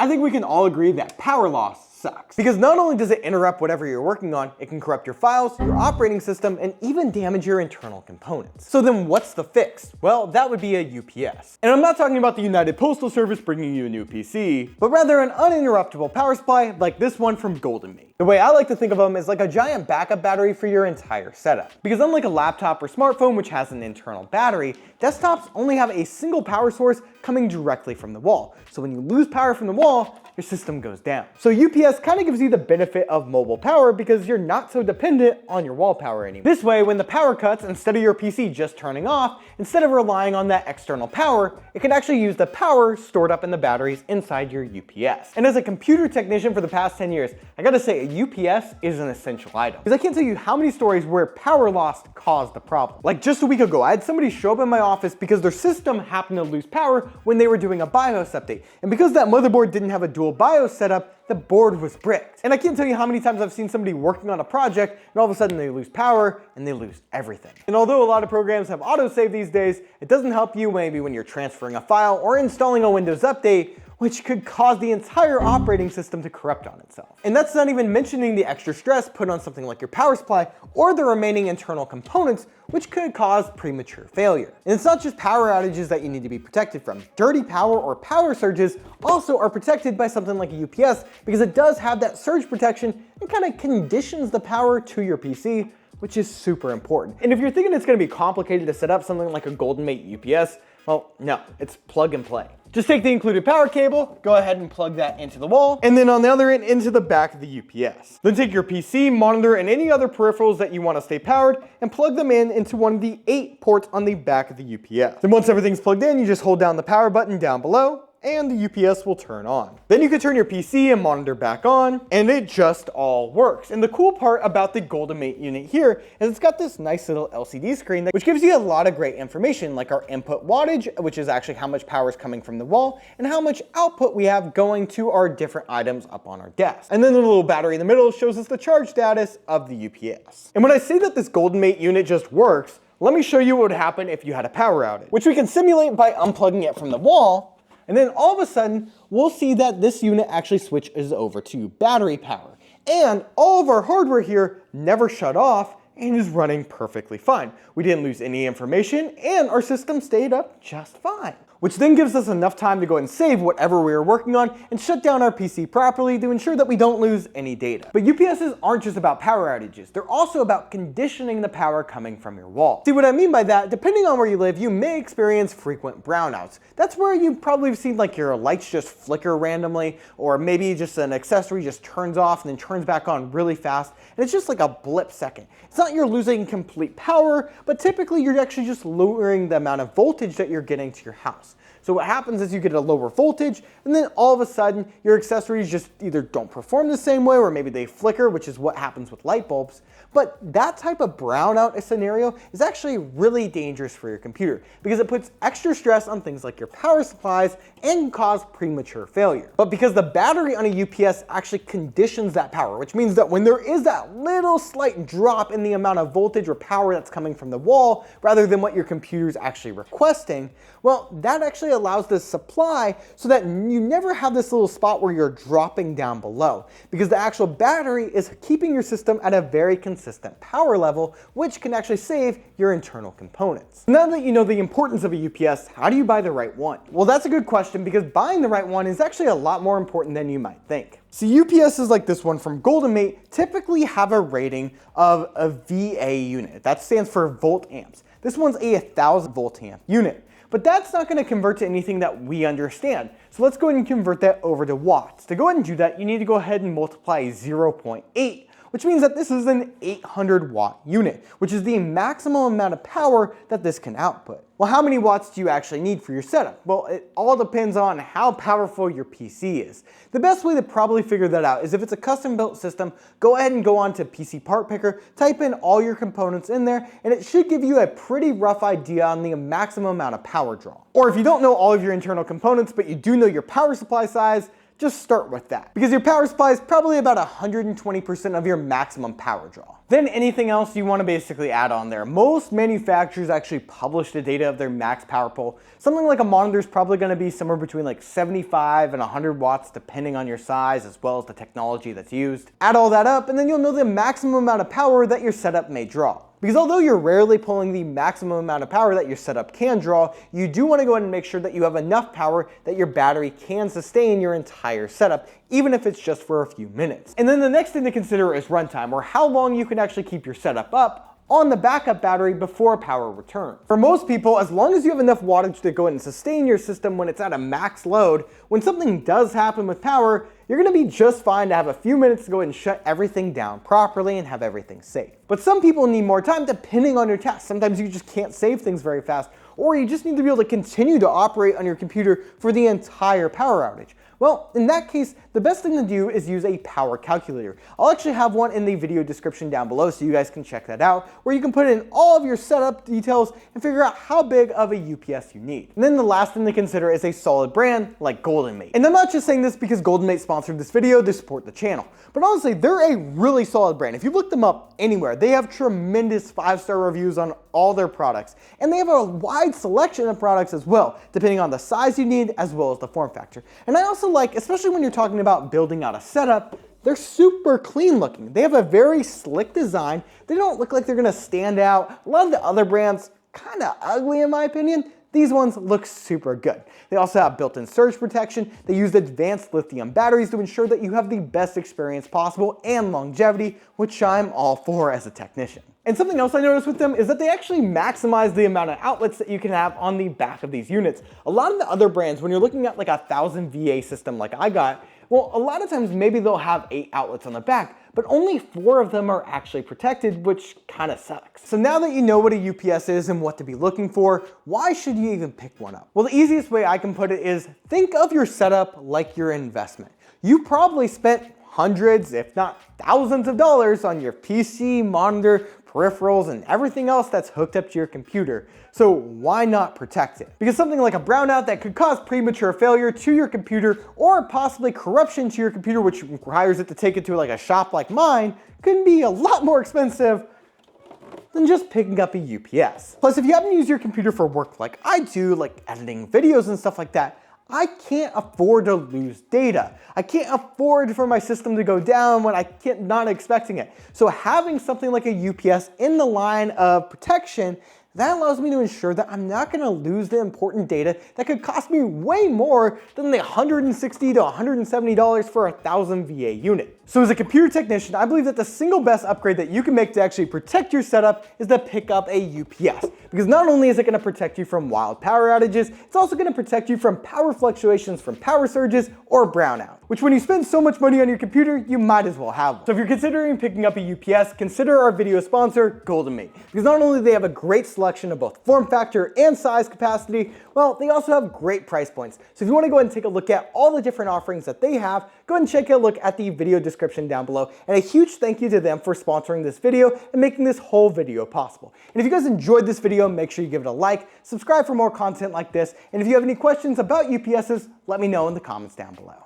I think we can all agree that power loss sucks. Because not only does it interrupt whatever you're working on, it can corrupt your files, your operating system, and even damage your internal components. So then what's the fix? Well, that would be a UPS. And I'm not talking about the United Postal Service bringing you a new PC, but rather an uninterruptible power supply like this one from GoldenMate. The way I like to think of them is like a giant backup battery for your entire setup. Because unlike a laptop or smartphone which has an internal battery, desktops only have a single power source coming directly from the wall. So when you lose power from the wall, your system goes down. So UPS kind of gives you the benefit of mobile power because you're not so dependent on your wall power anymore. This way, when the power cuts, instead of your PC just turning off, instead of relying on that external power, it can actually use the power stored up in the batteries inside your UPS. And as a computer technician for the past 10 years, I gotta say a UPS is an essential item. Because I can't tell you how many stories where power loss caused the problem. Like just a week ago, I had somebody show up in my office because their system happened to lose power when they were doing a BIOS update. And because that motherboard didn't have a dual BIOS setup, the board was bricked. And I can't tell you how many times I've seen somebody working on a project and all of a sudden they lose power and they lose everything. And although a lot of programs have autosave these days, it doesn't help you maybe when you're transferring a file or installing a Windows update, which could cause the entire operating system to corrupt on itself. And that's not even mentioning the extra stress put on something like your power supply or the remaining internal components, which could cause premature failure. And it's not just power outages that you need to be protected from. Dirty power or power surges also are protected by something like a UPS because it does have that surge protection and kind of conditions the power to your PC, which is super important. And if you're thinking it's gonna be complicated to set up something like a GoldenMate UPS, well, no, it's plug and play. Just take the included power cable, go ahead and plug that into the wall, and then on the other end into the back of the UPS. Then take your PC, monitor, and any other peripherals that you want to stay powered and plug them in into one of the 8 ports on the back of the UPS. Then once everything's plugged in, you just hold down the power button down below, and the UPS will turn on. Then you can turn your PC and monitor back on, and it just all works. And the cool part about the GoldenMate unit here is it's got this nice little LCD screen which gives you a lot of great information, like our input wattage, which is actually how much power is coming from the wall, and how much output we have going to our different items up on our desk. And then the little battery in the middle shows us the charge status of the UPS. And when I say that this GoldenMate unit just works, let me show you what would happen if you had a power outage, which we can simulate by unplugging it from the wall. And then all of a sudden, we'll see that this unit actually switches over to battery power. And all of our hardware here never shut off and is running perfectly fine. We didn't lose any information and our system stayed up just fine. Which then gives us enough time to go and save whatever we were working on and shut down our PC properly to ensure that we don't lose any data. But UPSs aren't just about power outages, they're also about conditioning the power coming from your wall. See what I mean by that? Depending on where you live, you may experience frequent brownouts. That's where you probably have seen like your lights just flicker randomly, or maybe just an accessory just turns off and then turns back on really fast, and it's just like a blip second. It's not you're losing complete power, but typically you're actually just lowering the amount of voltage that you're getting to your house. So what happens is you get a lower voltage, and then all of a sudden your accessories just either don't perform the same way, or maybe they flicker, which is what happens with light bulbs. But that type of brownout scenario is actually really dangerous for your computer because it puts extra stress on things like your power supplies and can cause premature failure. But because the battery on a UPS actually conditions that power, which means that when there is that little slight drop in the amount of voltage or power that's coming from the wall, rather than what your computer is actually requesting, well, that actually allows the supply so that you never have this little spot where you're dropping down below, because the actual battery is keeping your system at a very consistent power level, which can actually save your internal components. Now that you know the importance of a UPS, how do you buy the right one? Well, that's a good question because buying the right one is actually a lot more important than you might think. So UPSs like this one from GoldenMate typically have a rating of a VA unit. That stands for volt amps. This one's a 1000 volt amp unit. But that's not going to convert to anything that we understand. So let's go ahead and convert that over to watts. To go ahead and do that, you need to go ahead and multiply 0.8, which means that this is an 800 watt unit, which is the maximum amount of power that this can output. Well, how many watts do you actually need for your setup? Well, it all depends on how powerful your PC is. The best way to probably figure that out is if it's a custom built system, go ahead and go on to PC Part Picker, type in all your components in there, and it should give you a pretty rough idea on the maximum amount of power draw. Or if you don't know all of your internal components, but you do know your power supply size, just start with that, because your power supply is probably about 120% of your maximum power draw. Then anything else you want to basically add on there. Most manufacturers actually publish the data of their max power pull. Something like a monitor is probably going to be somewhere between like 75 and 100 watts depending on your size as well as the technology that's used. Add all that up and then you'll know the maximum amount of power that your setup may draw. Because although you're rarely pulling the maximum amount of power that your setup can draw, you do want to go ahead and make sure that you have enough power that your battery can sustain your entire setup, even if it's just for a few minutes. And then the next thing to consider is runtime, or how long you can actually keep your setup up on the backup battery before power returns. For most people, as long as you have enough wattage to go ahead and sustain your system when it's at a max load, when something does happen with power, you're gonna be just fine to have a few minutes to go ahead and shut everything down properly and have everything safe. But some people need more time depending on your task. Sometimes you just can't save things very fast, or you just need to be able to continue to operate on your computer for the entire power outage. Well, in that case, the best thing to do is use a power calculator. I'll actually have one in the video description down below so you guys can check that out, where you can put in all of your setup details and figure out how big of a UPS you need. And then the last thing to consider is a solid brand like GoldenMate. And I'm not just saying this because GoldenMate sponsored this video to support the channel, but honestly, they're a really solid brand. If you look them up anywhere, they have tremendous 5-star reviews on all their products, and they have a wide selection of products as well, depending on the size you need as well as the form factor. And I also like, especially when you're talking about building out a setup, they're super clean looking. They have a very slick design. They don't look like they're gonna stand out. A lot of the other brands, kind of ugly in my opinion. These ones look super good. They also have built-in surge protection. They use advanced lithium batteries to ensure that you have the best experience possible and longevity, which I'm all for as a technician. And something else I noticed with them is that they actually maximize the amount of outlets that you can have on the back of these units. A lot of the other brands, when you're looking at like a 1000 VA system like I got, well, a lot of times maybe they'll have 8 outlets on the back, but only 4 of them are actually protected, which kind of sucks. So now that you know what a UPS is and what to be looking for, why should you even pick one up? Well, the easiest way I can put it is think of your setup like your investment. You probably spent hundreds, if not thousands of dollars on your PC, monitor, peripherals, and everything else that's hooked up to your computer. So why not protect it? Because something like a brownout that could cause premature failure to your computer or possibly corruption to your computer, which requires it to take it to like a shop like mine, could be a lot more expensive than just picking up a UPS. Plus, if you happen to use your computer for work like I do, like editing videos and stuff like that, I can't afford to lose data. I can't afford for my system to go down when not expecting it. So having something like a UPS in the line of protection, that allows me to ensure that I'm not gonna lose the important data that could cost me way more than the $160 to $170 for a 1000 VA unit. So as a computer technician, I believe that the single best upgrade that you can make to actually protect your setup is to pick up a UPS. Because not only is it gonna protect you from wild power outages, it's also gonna protect you from power fluctuations from power surges or brownout, which when you spend so much money on your computer, you might as well have one. So if you're considering picking up a UPS, consider our video sponsor, GoldenMate. Because not only do they have a great selection of both form factor and size capacity, well, they also have great price points. So if you wanna go ahead and take a look at all the different offerings that they have, go ahead and check a look at the video description down below. And a huge thank you to them for sponsoring this video and making this whole video possible. And if you guys enjoyed this video, make sure you give it a like, subscribe for more content like this, and if you have any questions about UPSs, let me know in the comments down below.